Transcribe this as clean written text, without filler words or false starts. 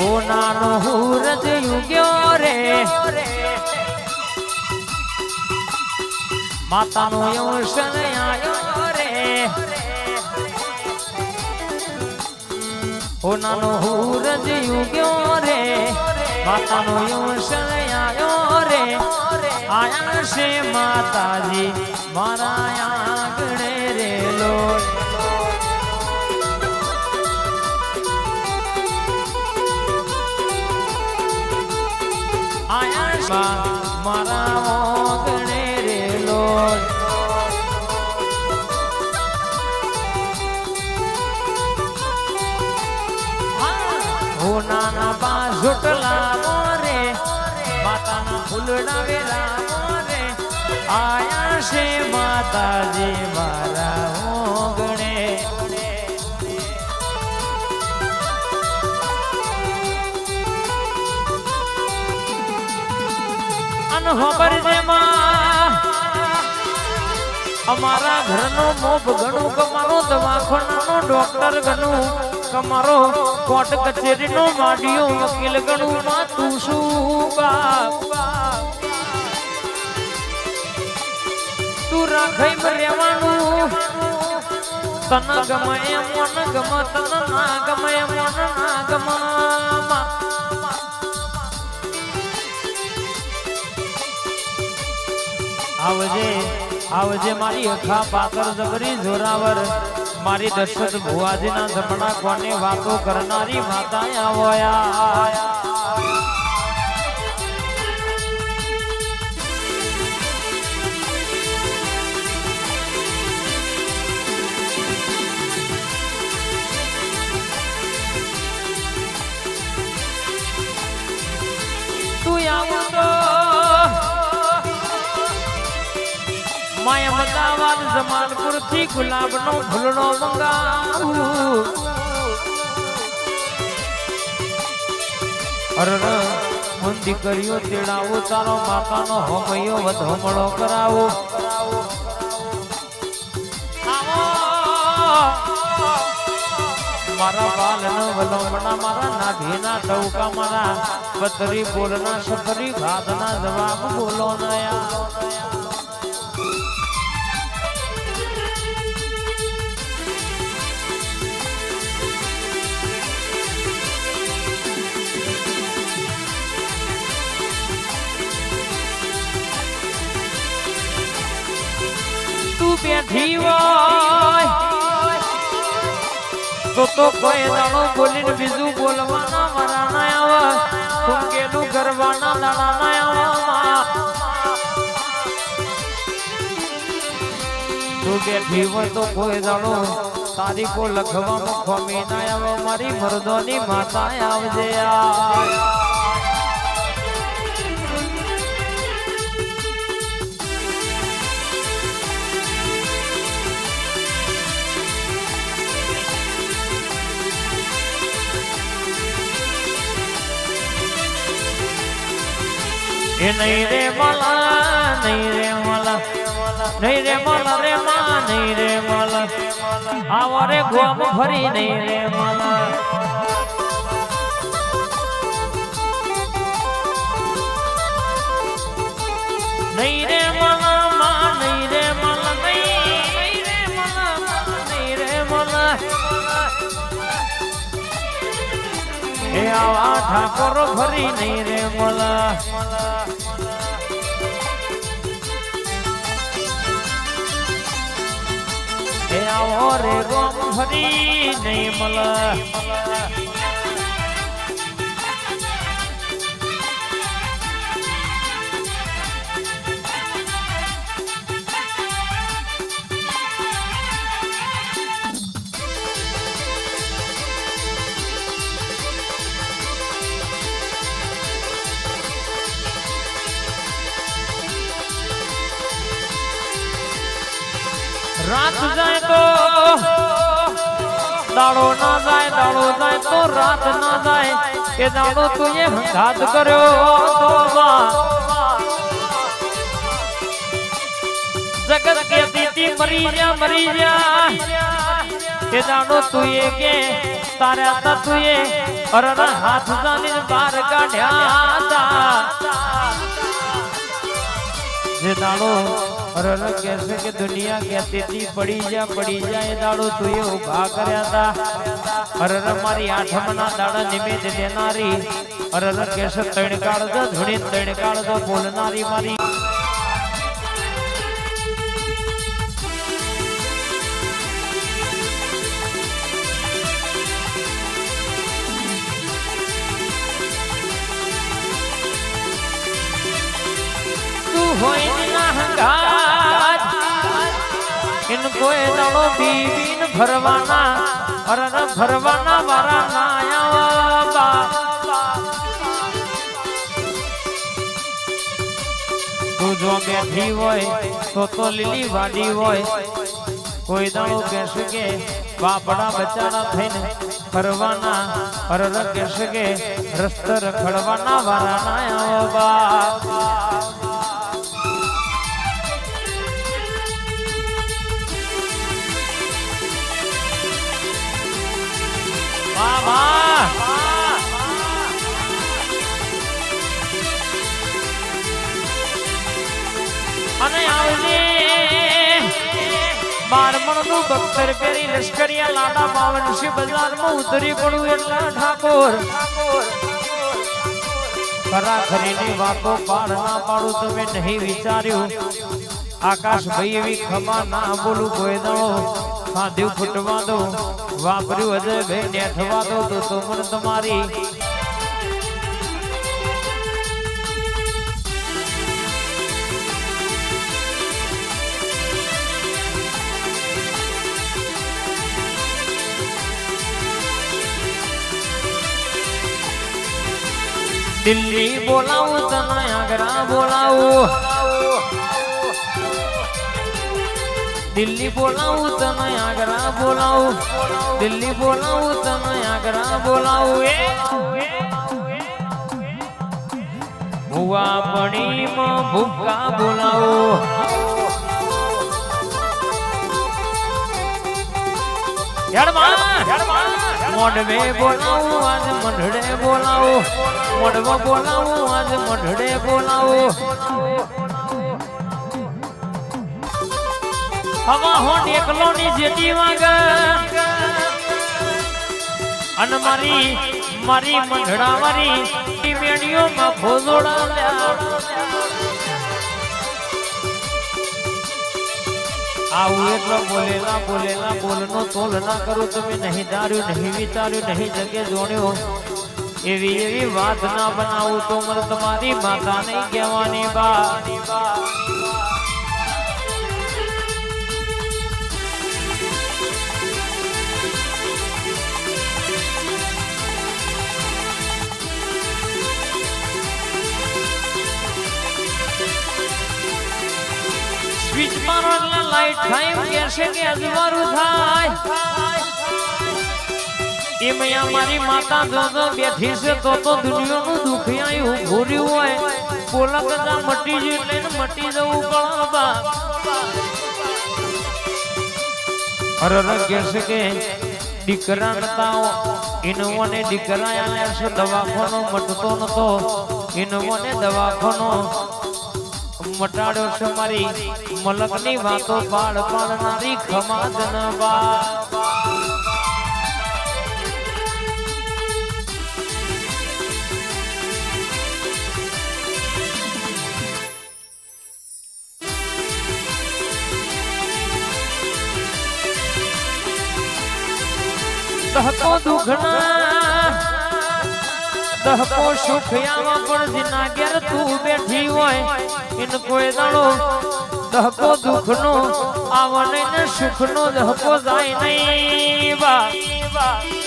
ઓ નાનો હુરજ યુગ્યો રે માતાનો યવશન આયો રે ઓ નાનો હુરજ યુગ્યો રે માતાનો યવશન આયો રે આયા છે માતાજી મારા આંગણે રે લોલ આયા મારા આંગણે રે લોલ ઓ નાના બાજોટલા રે માતાના ફૂલડા વેલા રે આયા છે માતાજી મારા ઓગણે અનહબર જેમાં અમારા ઘરનો મોભ ઘણું કમારો દવાખાનાનો ડોક્ટર ઘણું કમારો કોર્ટ કચેરીનો માડિયો વકીલ ઘણું માં તું શું બાપ તું રાખઈ રહેવાનું તન ગમે મન ગમ તન ના ગમે મન ના ગમ આવજે આવજે મારી અખા પાકર જબરી જોરાવર મારી દશરથ ભુવાજીના જમણા કોને વાતો કરનારી માતા આવયા તું આવો તો માય અમદાવાદ જમાલપુર થી ગુલાબ નો ફૂલનો મંગાવું અરર મુંદી કર્યો તેડાવો તારો માતાનો હોમયો વધમળો કરાવો મારા બાલનો વલોમણા મારા નાભીના ટવકા મારા બતરી બોલના સફરી ઘાતના જવાબ બોલો નયા બેઠી હોય તો કોઈ દાણો બોલીને બીજું બોલવાના મારા ના આવે કુંકેલું કરવાના દાણા ના આવે તું બેઠી હોય તો કોઈ દાણો તારીખો લખવામાં ખોમી ના આવે મારી મરદોની માતા આવજે નહીં રે મલા નહીં રે મલા નહીં રે મલા રે માં નહીં રે મલા આવો રે ગોમ ફરી નહીં રે મલા નહીં રે મલા માં નહીં રે મલા નહીં રે મલા નહીં રે મલા એ આવા ઠાકોર ફરી નહીં રે મલા એ આવો રે ગોમ ફરી નહીં મલા रात जाए तो दाड़ो ना जाए तो रात ना जाए के दाड़ो तू ये घात करो तो जगत के दीदी मरी जा के दाड़ो तू ये के तारा तू ये અરે હાથ જાની બાર કાઢ્યા હતા જે દાડો અરે કહેશે કે દુનિયા કહેતી હતી પડી જા એ દાડો તું એ ઉભા કર્યા હતા અરે મારી આઠમના દાડા નિમિત્ત દેનારી અરે કહેશે ત્રણ કાળ દો ધૂણી ત્રણ કાળ દો બોલનારી મારી इनको दाड़ो बीबीन भरवाना अरे भरवाना वारा नाया तू जो बैठी होय तो લીલી વાડી હોય કોઈ દાડો કહેશે કે બાપડા બચારા થઈને ફરવાના અરે કહેશે કે રસ્તે રખડવાના વારા નાયા બા અને આવજે 12 નું બખ્તર પેરી લશ્કરિયા લાડા 52 બજારમાં ઉતરી પડું એટલા ઠાકોર ખરાખરીની વાતો પાડ ના પાડું તમે નહીં વિચાર્યું આકાશ ભાઈ એવી ખમા ના બોલું કોઈ દાડો ખાધ્યું ફૂટવા દો વાપર્યું અજય ભાઈ નેઠવા દો તો તુમન તમારી દિલ્હી બોલાવું તને આગ્રા બોલાવું દિલ્હી બોલાવું તને આગ્રા બોલાવું દિલ્હી બોલાવું તને આગ્રા બોલાવું ભુવા પણીમાં ભૂકા બોલાવું મોઢવે બોલાવું આજ મંઢડે બોલાવું મોઢવા બોલાવું આજ મંઢડે બોલાવું હવા હો એકલો ની જેટી વાગ અને મારી મંઢડા વાળી મેડીઓ માં ભોજોડા આવું એટલો બોલેલા બોલનો તોલ ના કરો તમે નહીં ધાર્યું નહીં વિચાર્યું નહીં જગે જોણ્યો એવી વાત ના બનાવું તો મને તમારી માતા નહીં કહેવાની બા સ્વિચ મારો એટલે લાઈટ થાય કહેશે કે અજવાળું થાય એમ મારી માતા જો બેઠી છે તો દુનિયાનું દુઃખ આવ્યું ભૂર્યું હોય પોલક જા મટી ગયું એટલે મટી જવું પડવા અરે કહેશે કે દીકરા નતા ઇનવોને દીકરા આલ્યા છે દવાખાનો મટતો નતો ઇનવોને દવાખાનો મટાડ્યો છે મારી મલકની વાતો પાડ પાડનારી ખમાદન બા દહકો દુખના દહકો સુખયામાં પણ જીના ઘેર તું બેઠી હોય ઇન કોઈ દાડો દહકો દુખનો આવને ને સુખનો દહકો જાય નહીં બા